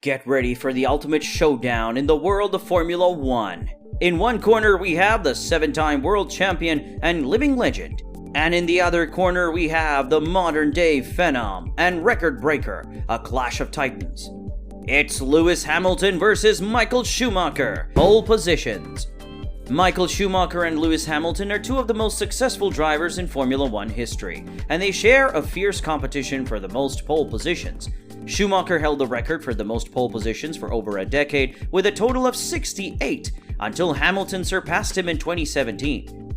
Get ready for the ultimate showdown in the world of Formula 1. In one corner we have the 7-time world champion and living legend. And in the other corner we have the modern-day phenom and record breaker, a clash of titans. It's Lewis Hamilton versus Michael Schumacher. Pole positions. Michael Schumacher and Lewis Hamilton are two of the most successful drivers in Formula 1 history, and they share a fierce competition for the most pole positions. Schumacher held the record for the most pole positions for over a decade with a total of 68, until Hamilton surpassed him in 2017.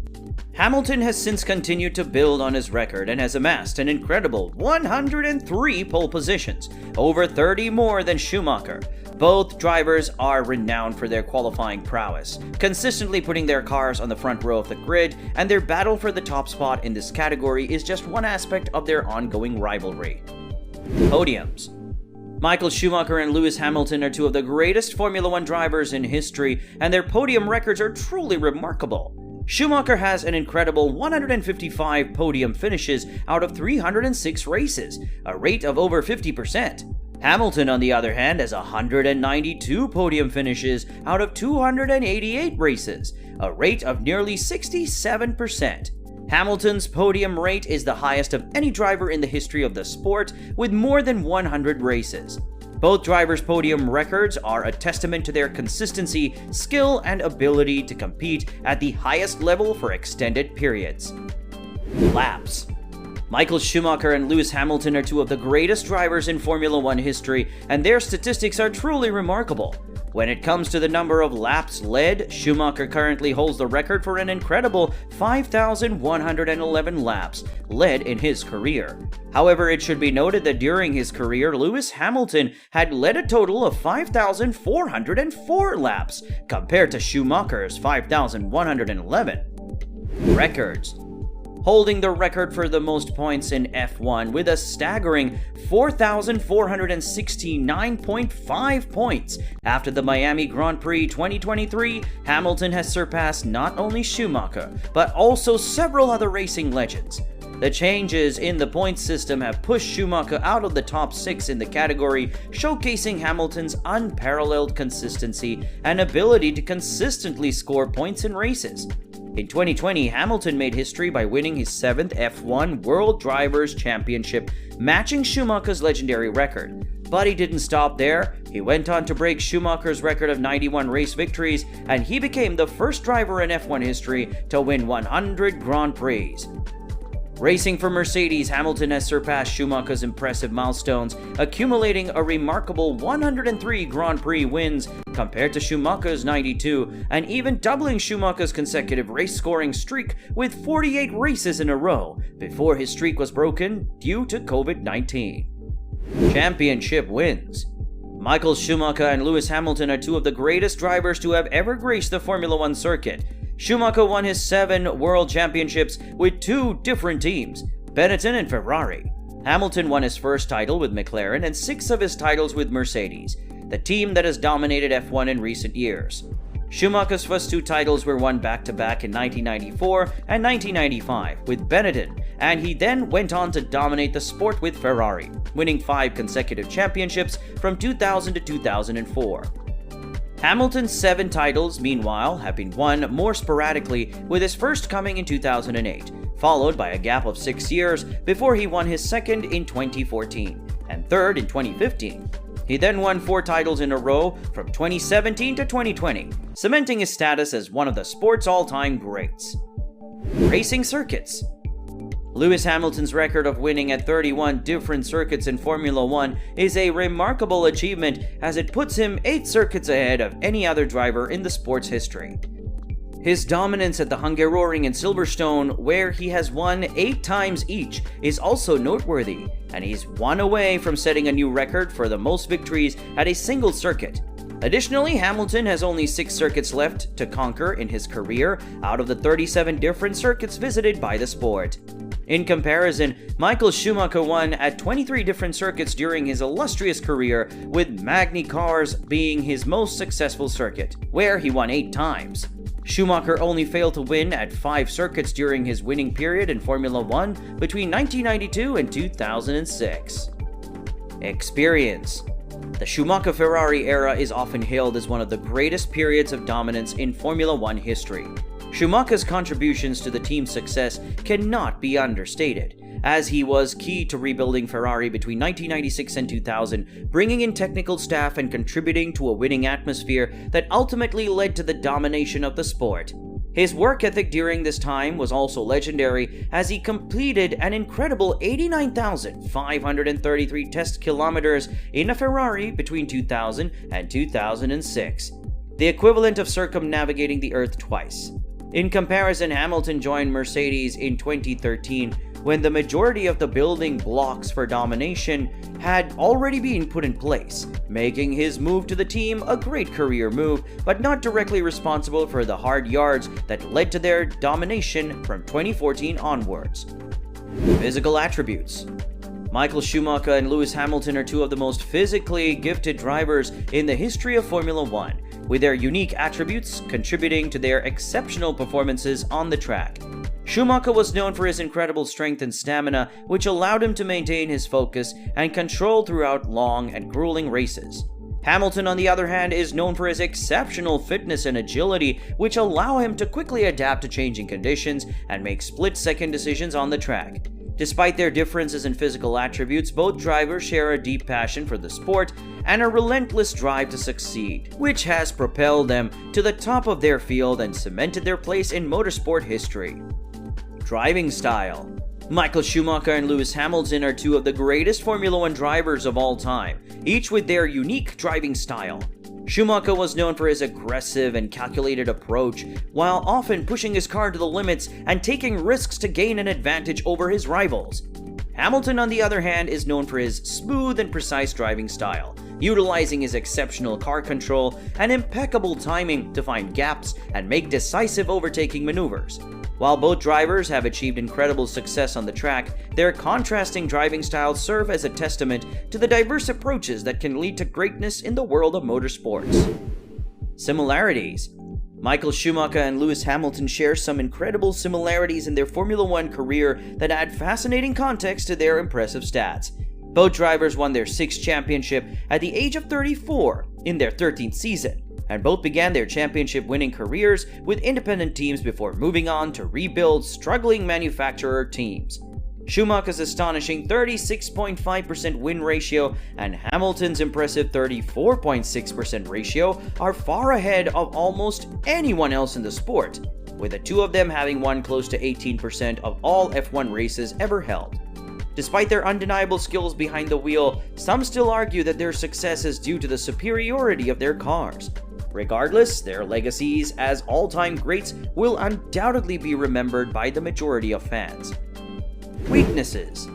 Hamilton has since continued to build on his record and has amassed an incredible 103 pole positions, over 30 more than Schumacher. Both drivers are renowned for their qualifying prowess, consistently putting their cars on the front row of the grid, and their battle for the top spot in this category is just one aspect of their ongoing rivalry. Podiums. Michael Schumacher and Lewis Hamilton are two of the greatest Formula 1 drivers in history, and their podium records are truly remarkable. Schumacher has an incredible 155 podium finishes out of 306 races, a rate of over 50%. Hamilton, on the other hand, has 192 podium finishes out of 288 races, a rate of nearly 67%. Hamilton's podium rate is the highest of any driver in the history of the sport, with more than 100 races. Both drivers' podium records are a testament to their consistency, skill, and ability to compete at the highest level for extended periods. Laps. Michael Schumacher and Lewis Hamilton are two of the greatest drivers in Formula 1 history, and their statistics are truly remarkable. When it comes to the number of laps led, Schumacher currently holds the record for an incredible 5,111 laps led in his career. However, it should be noted that during his career, Lewis Hamilton had led a total of 5,404 laps, compared to Schumacher's 5,111. Records. Holding the record for the most points in F1 with a staggering 4,469.5 points. After the Miami Grand Prix 2023, Hamilton has surpassed not only Schumacher, but also several other racing legends. The changes in the points system have pushed Schumacher out of the top 6 in the category, showcasing Hamilton's unparalleled consistency and ability to consistently score points in races. In 2020, Hamilton made history by winning his 7th F1 World Drivers' Championship, matching Schumacher's legendary record. But he didn't stop there. He went on to break Schumacher's record of 91 race victories, and he became the first driver in F1 history to win 100 Grand Prix. Racing for Mercedes, Hamilton has surpassed Schumacher's impressive milestones, accumulating a remarkable 103 Grand Prix wins compared to Schumacher's 92, and even doubling Schumacher's consecutive race-scoring streak with 48 races in a row before his streak was broken due to COVID-19. Championship wins. Michael Schumacher and Lewis Hamilton are two of the greatest drivers to have ever graced the Formula 1 circuit. Schumacher won his 7 world championships with 2 different teams, Benetton and Ferrari. Hamilton won his first title with McLaren and 6 of his titles with Mercedes, the team that has dominated F1 in recent years. Schumacher's first 2 titles were won back-to-back in 1994 and 1995 with Benetton, and he then went on to dominate the sport with Ferrari, winning 5 consecutive championships from 2000 to 2004. Hamilton's 7 titles, meanwhile, have been won more sporadically, with his first coming in 2008, followed by a gap of 6 years before he won his second in 2014, and third in 2015. He then won 4 titles in a row from 2017 to 2020, cementing his status as one of the sport's all-time greats. Racing circuits. Lewis Hamilton's record of winning at 31 different circuits in Formula 1 is a remarkable achievement, as it puts him 8 circuits ahead of any other driver in the sport's history. His dominance at the Hungaroring and Silverstone, where he has won 8 times each, is also noteworthy, and he's 1 away from setting a new record for the most victories at a single circuit. Additionally, Hamilton has only 6 circuits left to conquer in his career out of the 37 different circuits visited by the sport. In comparison, Michael Schumacher won at 23 different circuits during his illustrious career, with Magny Cars being his most successful circuit, where he won 8 times. Schumacher only failed to win at 5 circuits during his winning period in Formula 1 between 1992 and 2006. Experience. The Schumacher-Ferrari era is often hailed as one of the greatest periods of dominance in Formula One history. Schumacher's contributions to the team's success cannot be understated, as he was key to rebuilding Ferrari between 1996 and 2000, bringing in technical staff and contributing to a winning atmosphere that ultimately led to the domination of the sport. His work ethic during this time was also legendary, as he completed an incredible 89,533 test kilometers in a Ferrari between 2000 and 2006, the equivalent of circumnavigating the Earth twice. In comparison, Hamilton joined Mercedes in 2013 when the majority of the building blocks for domination had already been put in place, making his move to the team a great career move, but not directly responsible for the hard yards that led to their domination from 2014 onwards. Physical attributes. Michael Schumacher and Lewis Hamilton are two of the most physically gifted drivers in the history of Formula One, with their unique attributes contributing to their exceptional performances on the track. Schumacher was known for his incredible strength and stamina, which allowed him to maintain his focus and control throughout long and grueling races. Hamilton, on the other hand, is known for his exceptional fitness and agility, which allow him to quickly adapt to changing conditions and make split-second decisions on the track. Despite their differences in physical attributes, both drivers share a deep passion for the sport and a relentless drive to succeed, which has propelled them to the top of their field and cemented their place in motorsport history. Driving style. Michael Schumacher and Lewis Hamilton are two of the greatest Formula One drivers of all time, each with their unique driving style. Schumacher was known for his aggressive and calculated approach, while often pushing his car to the limits and taking risks to gain an advantage over his rivals. Hamilton, on the other hand, is known for his smooth and precise driving style, utilizing his exceptional car control and impeccable timing to find gaps and make decisive overtaking maneuvers. While both drivers have achieved incredible success on the track, their contrasting driving styles serve as a testament to the diverse approaches that can lead to greatness in the world of motorsports. Similarities. Michael Schumacher and Lewis Hamilton share some incredible similarities in their Formula One career that add fascinating context to their impressive stats. Both drivers won their 6th championship at the age of 34 in their 13th season, and both began their championship-winning careers with independent teams before moving on to rebuild struggling manufacturer teams. Schumacher's astonishing 36.5% win ratio and Hamilton's impressive 34.6% ratio are far ahead of almost anyone else in the sport, with the two of them having won close to 18% of all F1 races ever held. Despite their undeniable skills behind the wheel, some still argue that their success is due to the superiority of their cars. Regardless, their legacies as all-time greats will undoubtedly be remembered by the majority of fans. Weaknesses.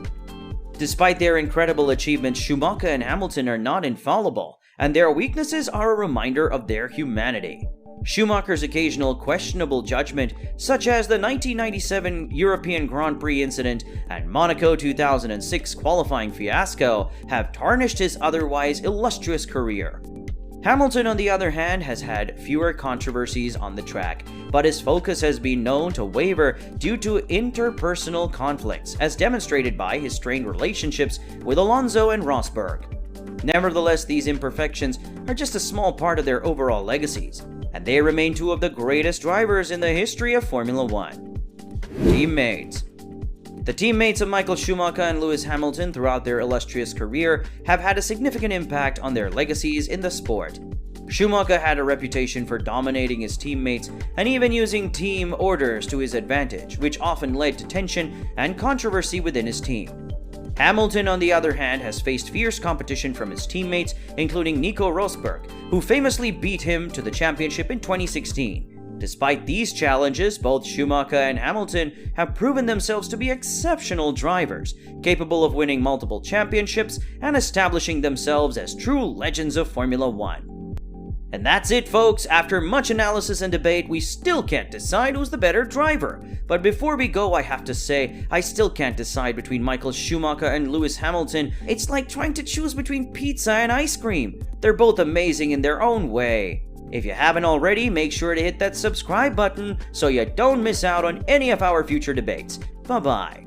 Despite their incredible achievements, Schumacher and Hamilton are not infallible, and their weaknesses are a reminder of their humanity. Schumacher's occasional questionable judgment, such as the 1997 European Grand Prix incident and Monaco 2006 qualifying fiasco, have tarnished his otherwise illustrious career. Hamilton, on the other hand, has had fewer controversies on the track, but his focus has been known to waver due to interpersonal conflicts, as demonstrated by his strained relationships with Alonso and Rosberg. Nevertheless, these imperfections are just a small part of their overall legacies, and they remain two of the greatest drivers in the history of Formula One. Teammates. The teammates of Michael Schumacher and Lewis Hamilton throughout their illustrious career have had a significant impact on their legacies in the sport. Schumacher had a reputation for dominating his teammates and even using team orders to his advantage, which often led to tension and controversy within his team. Hamilton, on the other hand, has faced fierce competition from his teammates, including Nico Rosberg, who famously beat him to the championship in 2016. Despite these challenges, both Schumacher and Hamilton have proven themselves to be exceptional drivers, capable of winning multiple championships and establishing themselves as true legends of Formula One. And that's it, folks. After much analysis and debate, we still can't decide who's the better driver. But before we go, I have to say, I still can't decide between Michael Schumacher and Lewis Hamilton. It's like trying to choose between pizza and ice cream. They're both amazing in their own way. If you haven't already, make sure to hit that subscribe button so you don't miss out on any of our future debates. Bye-bye.